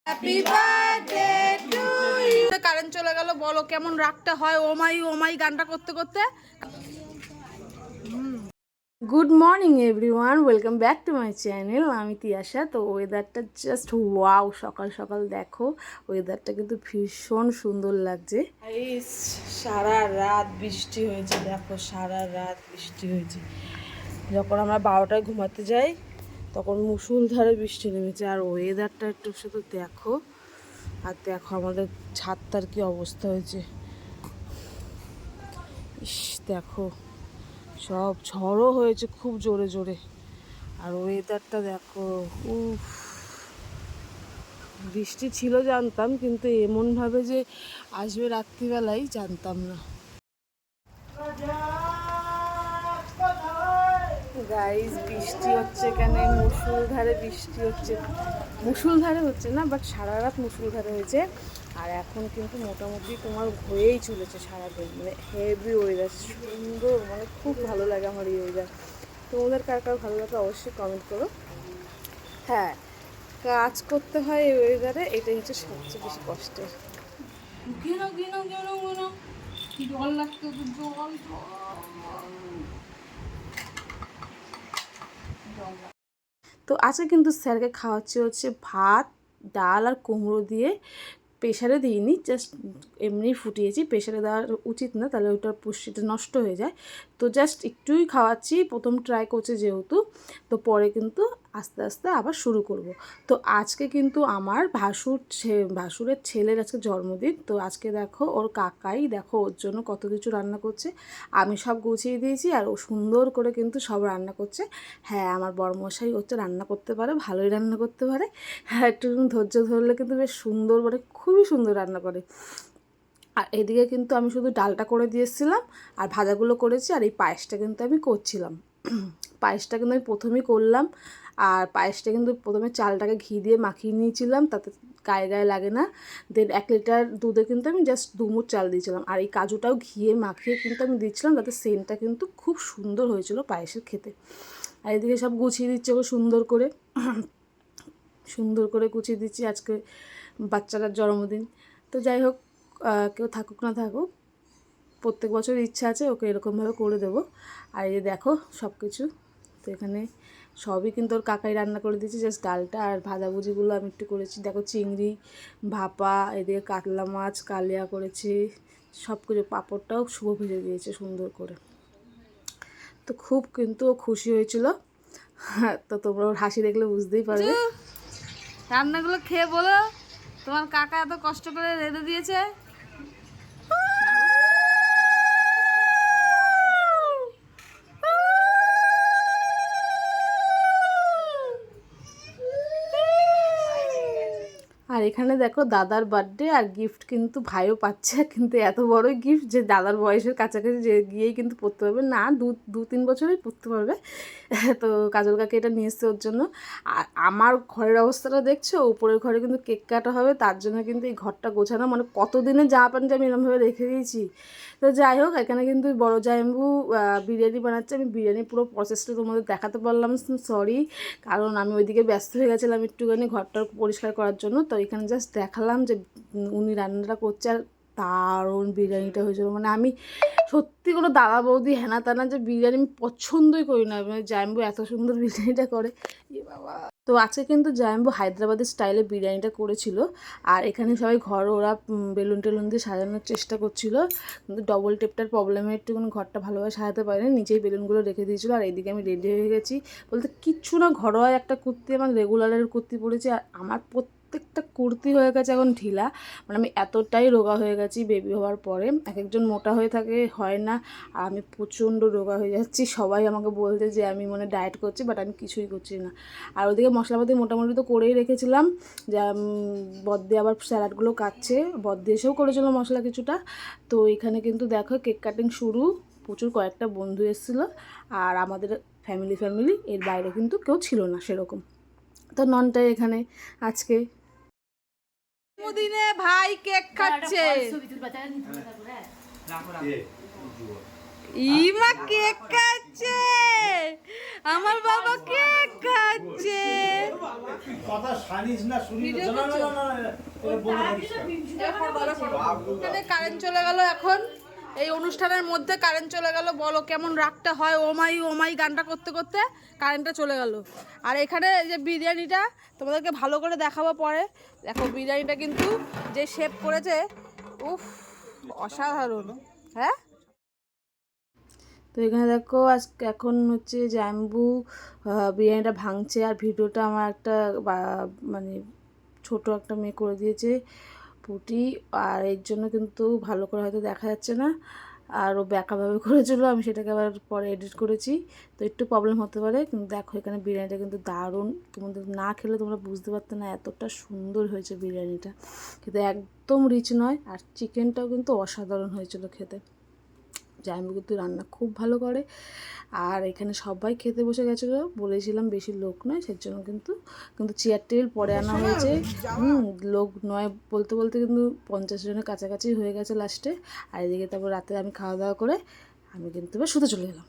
Happy birthday to you. Current চলে গেল, বলো কেমন রাগটা হয়। ও মাই গানটা করতে করতে। Good morning everyone, welcome back to my channel. আমি তিয়াশা। তো ওয়েদারটা জাস্ট ওয়াও, সকাল সকাল দেখো ওয়েদারটা কিন্তু ভীষণ সুন্দর লাগছে। সারা রাত বৃষ্টি হয়েছে, দেখো সারা রাত বৃষ্টি হয়েছে। যখন আমরা 12টায় ঘুমাতে যাই তখন মুষলধারে বৃষ্টি নেমেছে। আর ওয়েদারটা একটু শুধু দেখো, আর দেখো আমাদের ছাদটার কি অবস্থা হয়েছে। ইস দেখো, সব ঝড়ও হয়েছে খুব জোরে জোরে। আর ওয়েদারটা দেখো, উফ, বৃষ্টি ছিল জানতাম, কিন্তু এমনভাবে যে আসবে রাত্রিবেলায় জানতাম না। গাইস বৃষ্টি হচ্ছে এখানে, মুষলধারে বৃষ্টি হচ্ছে। মুষলধারে হচ্ছে না, বাট সারা রাত মুষলধারে হয়েছে। আর এখন কিন্তু মোটামুটি তোমার হয়েই চলেছে সারাদিন, মানে হেভি ওয়েদার, সুন্দর, মানে খুব ভালো লাগে আমার এই ওয়েদার। তোমাদের কার কার ভালো লাগে অবশ্যই কমেন্ট করো। হ্যাঁ, কাজ করতে হয় এই ওয়েদারে, এটাই হচ্ছে সবচেয়ে বেশি কষ্টের। জল লাগতো, জল তো আজকে কিন্তু স্যারকে খাওয়াচ্ছি হচ্ছে ভাত, ডাল আর কুমড়ো দিয়ে। প্রেশারে দিইনি, জাস্ট এমনি ফুটিয়েছি। প্রেশারে দেওয়া উচিত না, তাহলে ওইটার পুষ্টিটা নষ্ট হয়ে যায়। তো জাস্ট একটুই খাওয়াচ্ছি, প্রথম ট্রাই করছে যেহেতু, তো পরে কিন্তু আস্তে আস্তে আবার শুরু করব। তো আজকে কিন্তু আমার ভাসুরের ছেলের আজকে জন্মদিন। তো আজকে দেখো ওর কাকাই দেখো ওর জন্য কত কিছু রান্না করছে। আমি সব গুছিয়ে দিয়েছি আর ও সুন্দর করে কিন্তু সব রান্না করছে। হ্যাঁ, আমার বড়মশাই হচ্ছে রান্না করতে পারে, ভালোই রান্না করতে পারে। হ্যাঁ, একটু ধৈর্য ধরলে কিন্তু বেশ সুন্দর, মানে খুবই সুন্দর রান্না করে। আর এদিকে কিন্তু আমি শুধু ডালটা করে দিয়েছিলাম আর ভাজাগুলো করেছি, আর এই পায়েসটা কিন্তু আমি করছিলাম। পায়েসটা কিন্তু আমি প্রথমেই করলাম। আর পায়েসটা কিন্তু প্রথমে চালটাকে ঘি দিয়ে মাখিয়ে নিয়েছিলাম, তাতে গায়ে গায়ে লাগে না। দেন 1 লিটার দুধে কিন্তু আমি জাস্ট 2 মুঠ চাল দিয়েছিলাম। আর এই কাজুটাও ঘিয়ে মাখিয়ে কিন্তু আমি দিচ্ছিলাম, তাতে সেন্টটা কিন্তু খুব সুন্দর হয়েছিল পায়েসের খেতে। আর এদিকে সব গুছিয়ে দিচ্ছে ও সুন্দর করে, সুন্দর করে গুছিয়ে দিচ্ছি। আজকে বাচ্চাটার জন্মদিন। তো যাই হোক, কেউ থাকুক না থাকুক, প্রত্যেক বছর ইচ্ছা আছে ওকে এরকমভাবে করে দেবো। আর এই দেখো সব কিছু, তো এখানে সবই কিন্তু ওর কাকাই রান্না করে দিয়েছি। জাস্ট ডালটা আর ভাজাভুজিগুলো আমি একটু করেছি। দেখো চিংড়ি ভাপা, এদিকে কাতলা মাছ কালিয়া করেছি, সব কিছু। পাঁপড়টাও শুভ ভেজে দিয়েছে সুন্দর করে। তো খুব কিন্তু ও খুশি হয়েছিল। তো তোমরা ওর হাসি দেখলে বুঝতেই পারবে। রান্নাগুলো খেয়ে বলো তোমার কাকা এত কষ্ট করে রেঁধে দিয়েছে। আর এখানে দেখো দাদার বার্থডে, আর গিফট কিন্তু ভাইও পাচ্ছে, কিন্তু এত বড়ই গিফট যে দাদার বয়সের কাছাকাছি যে গিয়েই কিন্তু পড়তে পারবে না, 2-3 বছরেই পড়তে পারবে। তো কাজল কাকে এটা নিয়ে এসছে ওর জন্য। আর আমার ঘরের অবস্থাটা দেখছো, উপরের ঘরে কিন্তু কেক কাটা হবে, তার জন্য কিন্তু এই ঘরটা গোছানো, মানে কতদিনের জামা প্যান্ট আমি এরকমভাবে রেখে দিয়েছি। তো যাই হোক, এখানে কিন্তু বড় জামাইবাবু বিরিয়ানি বানাচ্ছে। আমি বিরিয়ানি পুরো প্রসেসটা তোমাদের দেখাতে পারলাম, সরি, কারণ আমি ওইদিকে ব্যস্ত হয়ে গেছিলাম একটুখানি ঘরটা পরিষ্কার করার জন্য। তো এখানে জাস্ট দেখালাম যে উনি রান্নাটা করছে, আর দারুণ বিরিয়ানিটা হয়েছিল। মানে আমি সত্যি কোনো দাদা বৌদি হেনা তেনা যে বিরিয়ানি আমি পছন্দই করি না, মানে জামাইবাবু এত সুন্দর বিরিয়ানিটা করে, এ বাবা। তো আজকে কিন্তু জামাইবাবু হায়দ্রাবাদের স্টাইলে বিরিয়ানিটা করেছিল। আর এখানে সবাই ঘর ওরা বেলুন টেলুন দিয়ে সাজানোর চেষ্টা করছিল, কিন্তু ডবল টেপটার প্রবলেমে একটুখানি ঘরটা ভালোভাবে সাজাতে পারিনি, নিচেই বেলুনগুলো রেখে দিয়েছিলো। আর এইদিকে আমি রেডি হয়ে গেছি, বলতে কিচ্ছু না, ঘরোয়া একটা কুর্তি, আমার রেগুলারের কুর্তি পরেছি। আর আমার প্রত্যেকটা কুর্তি হয়ে গেছে এখন ঢিলা, মানে আমি এতটাই রোগা হয়ে গেছি বেবি হওয়ার পরে। এক একজন মোটা হয়ে থাকে, হয় না, আর আমি প্রচণ্ড রোগা হয়ে যাচ্ছি। সবাই আমাকে বলছে যে আমি মানে ডায়েট করছি, বাট আমি কিছুই করছি না। আর ওদিকে মশলাপাতি মোটামুটি তো করেই রেখেছিলাম, যা বদ্দি আবার স্যালাডগুলো কাটছে, বদ্দি এসেও করেছিল মশলা কিছুটা। তো এখানে কিন্তু দেখো কেক কাটিং শুরু, প্রচুর কয়েকটা বন্ধু এসেছিলো। আর আমাদের ফ্যামিলি এর বাইরে কিন্তু কেউ ছিল না সেরকম। তো ননটাই এখানে আজকে জন্মদিনে ভাই কেক খাচ্ছে। ইমা কেক খাচ্ছে, আমার বাবা কেক খাচ্ছে। কথা শানিস না, শুনি না, না, না, না, না, এটা বলে দিস না। এখানে কারেন্ট চলে গেল এখন, এই অনুষ্ঠানের মধ্যে কারেন্ট চলে গেল। বলো কেমন রাগটা হয়, ও মাই গানটা করতে করতে কারেন্টটা চলে গেল। আর এখানে এই যে বিরিয়ানিটা তোমাদেরকে ভালো করে দেখাবো পরে। দেখো বিরিয়ানিটা কিন্তু যে শেপ করেছে, উফ অসাধারণ। হ্যাঁ, তো এখানে দেখো আজকে এখন হচ্ছে জাম্বু বিরিয়ানিটা ভাঙছে। আর ভিডিওটা আমার একটা মানে ছোট একটা মেয়ে করে দিয়েছে পুটি, আর এর জন্য কিন্তু ভালো করে হয়তো দেখা যাচ্ছে না। আর ও ব্যাকাভাবে করেছিল, আমি সেটাকে আবার পরে এডিট করেছি, তো একটু প্রবলেম হতে পারে। কিন্তু দেখো এখানে বিরিয়ানিটা কিন্তু দারুণ, তোমাদের না খেলে তোমরা বুঝতে পারতে না এতটা সুন্দর হয়েছে বিরিয়ানিটা। কিন্তু একদম রিচ নয়, আর চিকেনটাও কিন্তু অসাধারণ হয়েছিল খেতে। জামাইবাবু কিন্তু রান্না খুব ভালো করে। আর এখানে সবাই খেতে বসে গেছিলো, বলেছিলাম বেশি লোক নয় সেজন্য কিন্তু কিন্তু চেয়ার টেবিল পরে আনা হয়েছে। লোক নয় বলতে বলতে কিন্তু 50 জনের কাছাকাছি হয়ে গেছে লাস্টে। আর এদিকে তারপর রাতে আমি খাওয়া দাওয়া করে আমি কিন্তু এবার শুতে চলে গেলাম।